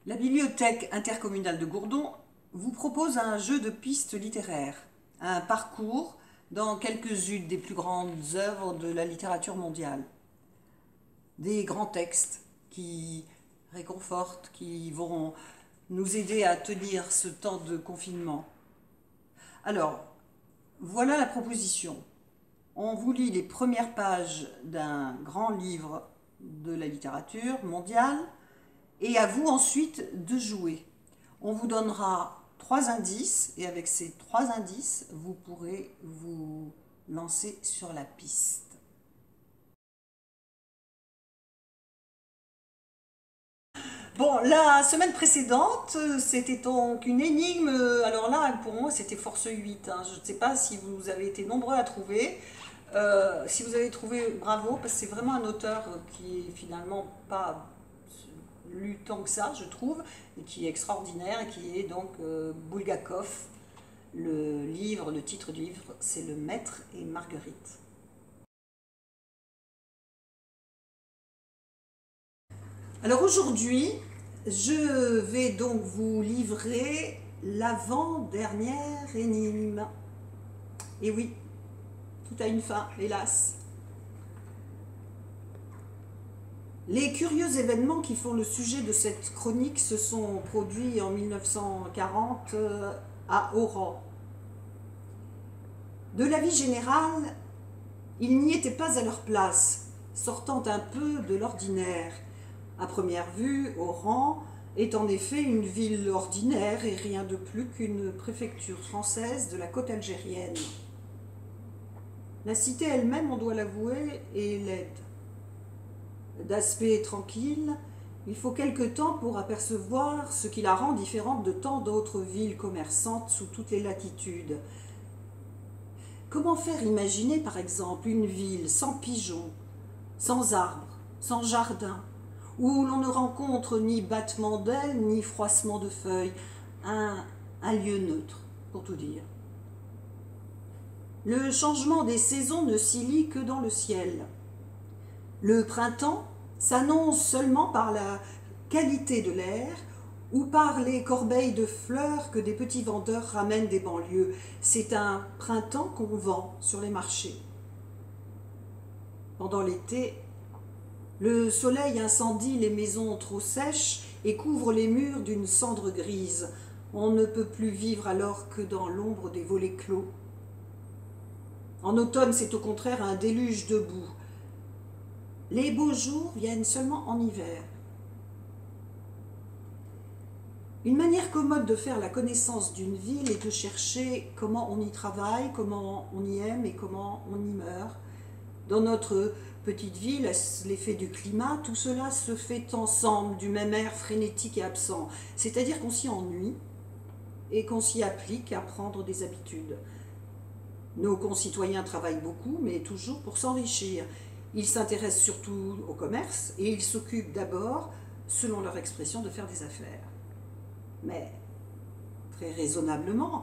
La bibliothèque intercommunale de Gourdon vous propose un jeu de pistes littéraires, un parcours dans quelques-unes des plus grandes œuvres de la littérature mondiale. Des grands textes qui réconfortent, qui vont nous aider à tenir ce temps de confinement. Alors, voilà la proposition. On vous lit les premières pages d'un grand livre de la littérature mondiale et à vous ensuite de jouer. On vous donnera 3 indices et avec ces 3 indices, vous pourrez vous lancer sur la piste. Bon, la semaine précédente, c'était donc une énigme. Alors là, pour moi, c'était Force 8, hein. Je ne sais pas si vous avez été nombreux à trouver. Si vous avez trouvé, bravo, parce que c'est vraiment un auteur qui est finalement pas lu tant que ça, je trouve, et qui est extraordinaire, et qui est donc Bulgakov. Le titre du livre, c'est Le Maître et Marguerite. Alors aujourd'hui, je vais donc vous livrer l'avant-dernière énigme. Et oui, tout a une fin, hélas. Les curieux événements qui font le sujet de cette chronique se sont produits en 1940 à Oran. De la vie générale, ils n'y étaient pas à leur place, sortant un peu de l'ordinaire. À première vue, Oran est en effet une ville ordinaire et rien de plus qu'une préfecture française de la côte algérienne. La cité elle-même, on doit l'avouer, est laide. D'aspect tranquille, il faut quelque temps pour apercevoir ce qui la rend différente de tant d'autres villes commerçantes sous toutes les latitudes. Comment faire imaginer, par exemple, une ville sans pigeons, sans arbres, sans jardin, où l'on ne rencontre ni battement d'ailes, ni froissement de feuilles, un lieu neutre, pour tout dire. Le changement des saisons ne s'y lit que dans le ciel. Le printemps s'annonce seulement par la qualité de l'air ou par les corbeilles de fleurs que des petits vendeurs ramènent des banlieues. C'est un printemps qu'on vend sur les marchés. Pendant l'été, le soleil incendie les maisons trop sèches et couvre les murs d'une cendre grise. On ne peut plus vivre alors que dans l'ombre des volets clos. En automne, c'est au contraire un déluge de boue. Les beaux jours viennent seulement en hiver. Une manière commode de faire la connaissance d'une ville est de chercher comment on y travaille, comment on y aime et comment on y meurt. Dans notre petite ville, l'effet du climat, tout cela se fait ensemble, du même air frénétique et absent. C'est-à-dire qu'on s'y ennuie et qu'on s'y applique à prendre des habitudes. Nos concitoyens travaillent beaucoup, mais toujours pour s'enrichir. Ils s'intéressent surtout au commerce et ils s'occupent d'abord, selon leur expression, de faire des affaires. Mais, très raisonnablement,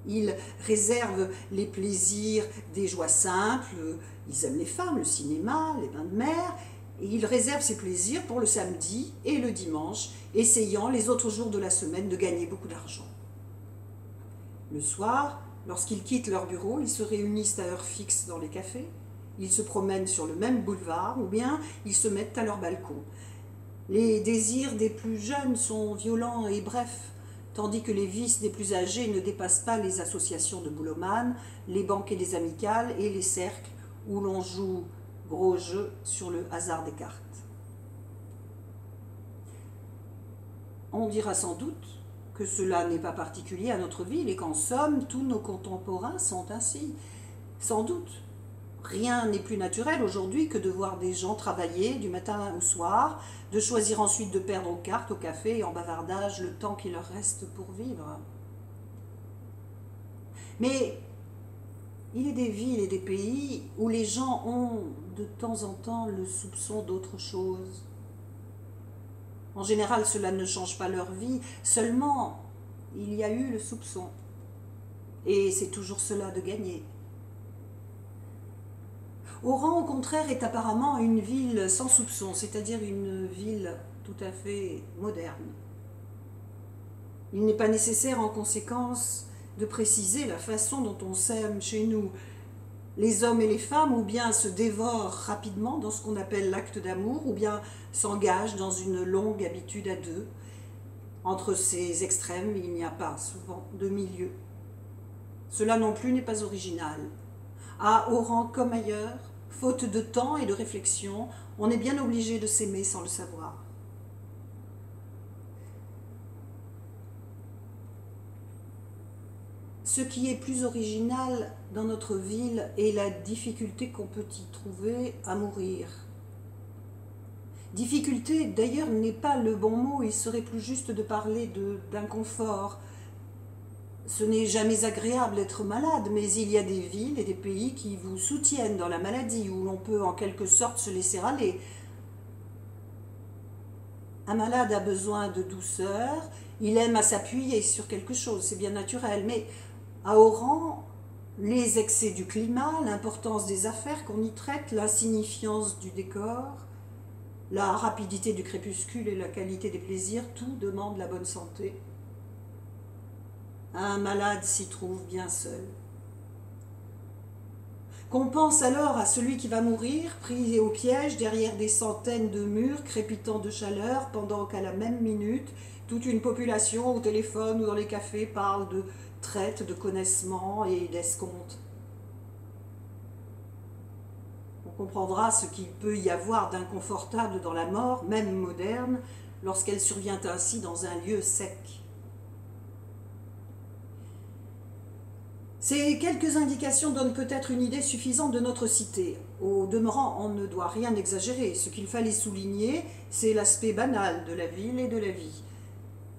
ils réservent les plaisirs des joies simples, ils aiment les femmes, le cinéma, les bains de mer, et ils réservent ces plaisirs pour le samedi et le dimanche, essayant les autres jours de la semaine de gagner beaucoup d'argent. Le soir, lorsqu'ils quittent leur bureau, ils se réunissent à heure fixe dans les cafés, ils se promènent sur le même boulevard ou bien ils se mettent à leur balcon. Les désirs des plus jeunes sont violents et brefs, tandis que les vices des plus âgés ne dépassent pas les associations de boulomanes, les banquets des amicales et les cercles où l'on joue gros jeu sur le hasard des cartes. On dira sans doute que cela n'est pas particulier à notre ville et qu'en somme, tous nos contemporains sont ainsi. Sans doute. Rien n'est plus naturel aujourd'hui que de voir des gens travailler du matin au soir, de choisir ensuite de perdre aux cartes, au café et en bavardage le temps qu'il leur reste pour vivre. Mais il est des villes et des pays où les gens ont de temps en temps le soupçon d'autre chose. En général, cela ne change pas leur vie, seulement il y a eu le soupçon. Et c'est toujours cela de gagner. Oran, au contraire, est apparemment une ville sans soupçon, c'est-à-dire une ville tout à fait moderne. Il n'est pas nécessaire en conséquence de préciser la façon dont on s'aime chez nous. Les hommes et les femmes ou bien se dévorent rapidement dans ce qu'on appelle l'acte d'amour, ou bien s'engagent dans une longue habitude à deux. Entre ces extrêmes, il n'y a pas souvent de milieu. Cela non plus n'est pas original. À Oran comme ailleurs, faute de temps et de réflexion, on est bien obligé de s'aimer sans le savoir. Ce qui est plus original dans notre ville est la difficulté qu'on peut y trouver à mourir. Difficulté, d'ailleurs, n'est pas le bon mot, il serait plus juste de parler d'inconfort. Ce n'est jamais agréable d'être malade, mais il y a des villes et des pays qui vous soutiennent dans la maladie, où l'on peut en quelque sorte se laisser aller. Un malade a besoin de douceur, il aime à s'appuyer sur quelque chose, c'est bien naturel, mais à Oran, les excès du climat, l'importance des affaires qu'on y traite, l'insignifiance du décor, la rapidité du crépuscule et la qualité des plaisirs, tout demande la bonne santé. Un malade s'y trouve bien seul. Qu'on pense alors à celui qui va mourir, pris au piège derrière des centaines de murs crépitant de chaleur, pendant qu'à la même minute, toute une population au téléphone ou dans les cafés parle de traite, de connaissement et d'escompte. On comprendra ce qu'il peut y avoir d'inconfortable dans la mort, même moderne, lorsqu'elle survient ainsi dans un lieu sec. Ces quelques indications donnent peut-être une idée suffisante de notre cité. Au demeurant, on ne doit rien exagérer. Ce qu'il fallait souligner, c'est l'aspect banal de la ville et de la vie.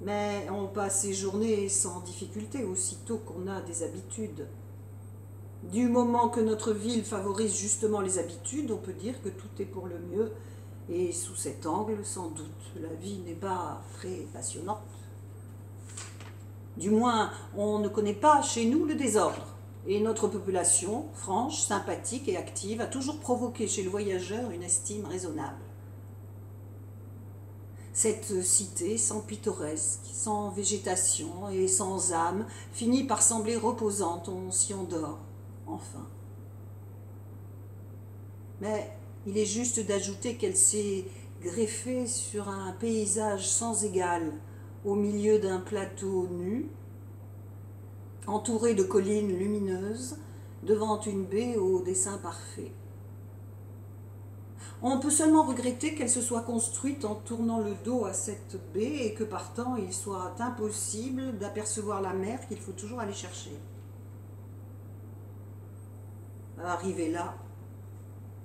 Mais on passe ses journées sans difficulté, aussitôt qu'on a des habitudes. Du moment que notre ville favorise justement les habitudes, on peut dire que tout est pour le mieux. Et sous cet angle, sans doute, la vie n'est pas très passionnante. Du moins, on ne connaît pas chez nous le désordre. Et notre population, franche, sympathique et active, a toujours provoqué chez le voyageur une estime raisonnable. Cette cité sans pittoresque, sans végétation et sans âme, finit par sembler reposante, on s'y endort, enfin. Mais il est juste d'ajouter qu'elle s'est greffée sur un paysage sans égal, au milieu d'un plateau nu, entouré de collines lumineuses, devant une baie au dessin parfait. On peut seulement regretter qu'elle se soit construite en tournant le dos à cette baie et que partant il soit impossible d'apercevoir la mer qu'il faut toujours aller chercher. Arrivé là,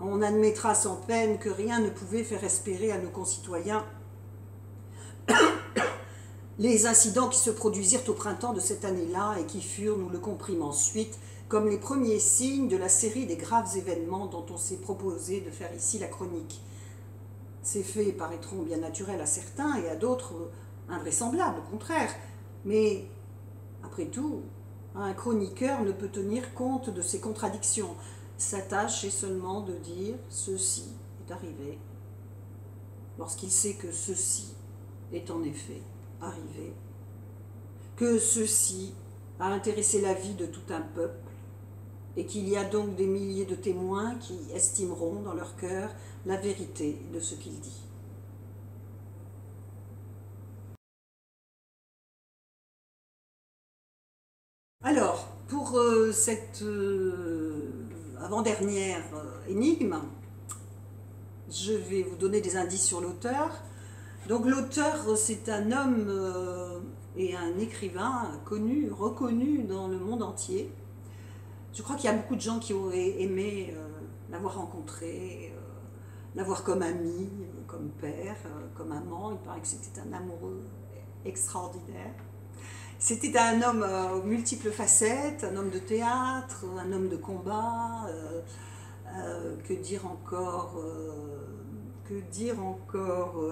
on admettra sans peine que rien ne pouvait faire espérer à nos concitoyens les incidents qui se produisirent au printemps de cette année-là et qui furent, nous le comprîmes ensuite, comme les premiers signes de la série des graves événements dont on s'est proposé de faire ici la chronique. Ces faits paraîtront bien naturels à certains et à d'autres invraisemblables, au contraire. Mais, après tout, un chroniqueur ne peut tenir compte de ces contradictions. Sa tâche est seulement de dire « ceci est arrivé », lorsqu'il sait que ceci est en effet arrivé, que ceci a intéressé la vie de tout un peuple, et qu'il y a donc des milliers de témoins qui estimeront dans leur cœur la vérité de ce qu'il dit. Alors, pour cette avant-dernière énigme, je vais vous donner des indices sur l'auteur. Donc l'auteur, c'est un homme et un écrivain connu, reconnu dans le monde entier. Je crois qu'il y a beaucoup de gens qui auraient aimé l'avoir rencontré, l'avoir comme ami, comme père, comme amant. Il paraît que c'était un amoureux extraordinaire. C'était un homme aux multiples facettes, un homme de théâtre, un homme de combat, que dire encore,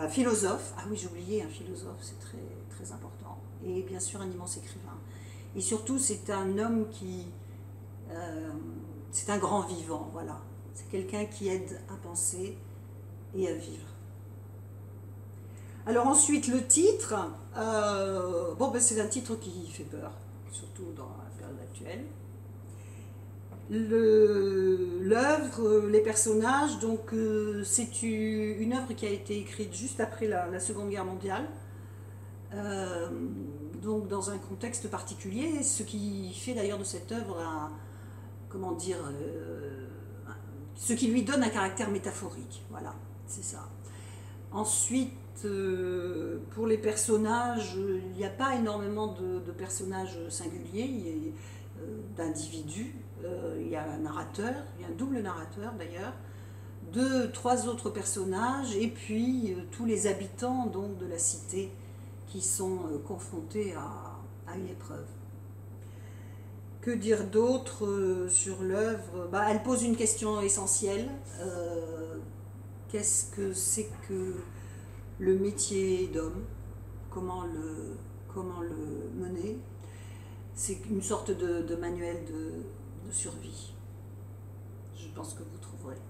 un philosophe. Ah oui, j'ai oublié, un philosophe, c'est très, très important. Et bien sûr, un immense écrivain. Et surtout, c'est un homme qui... c'est un grand vivant, voilà. C'est quelqu'un qui aide à penser et à vivre. Alors ensuite, le titre, c'est un titre qui fait peur, surtout dans la période actuelle. L'œuvre, les personnages, donc c'est une œuvre qui a été écrite juste après la Seconde Guerre mondiale, donc dans un contexte particulier, ce qui fait d'ailleurs de cette œuvre ce qui lui donne un caractère métaphorique, voilà, c'est ça. Ensuite, pour les personnages, il n'y a pas énormément de personnages singuliers, d'individus. Il y a un narrateur, il y a un double narrateur d'ailleurs, trois autres personnages, et puis tous les habitants donc, de la cité qui sont confrontés à une épreuve. Que dire d'autre sur l'œuvre? Elle pose une question essentielle. Qu'est-ce que c'est que le métier d'homme? Comment le mener? C'est une sorte de manuel de survie. Je pense que vous trouverez.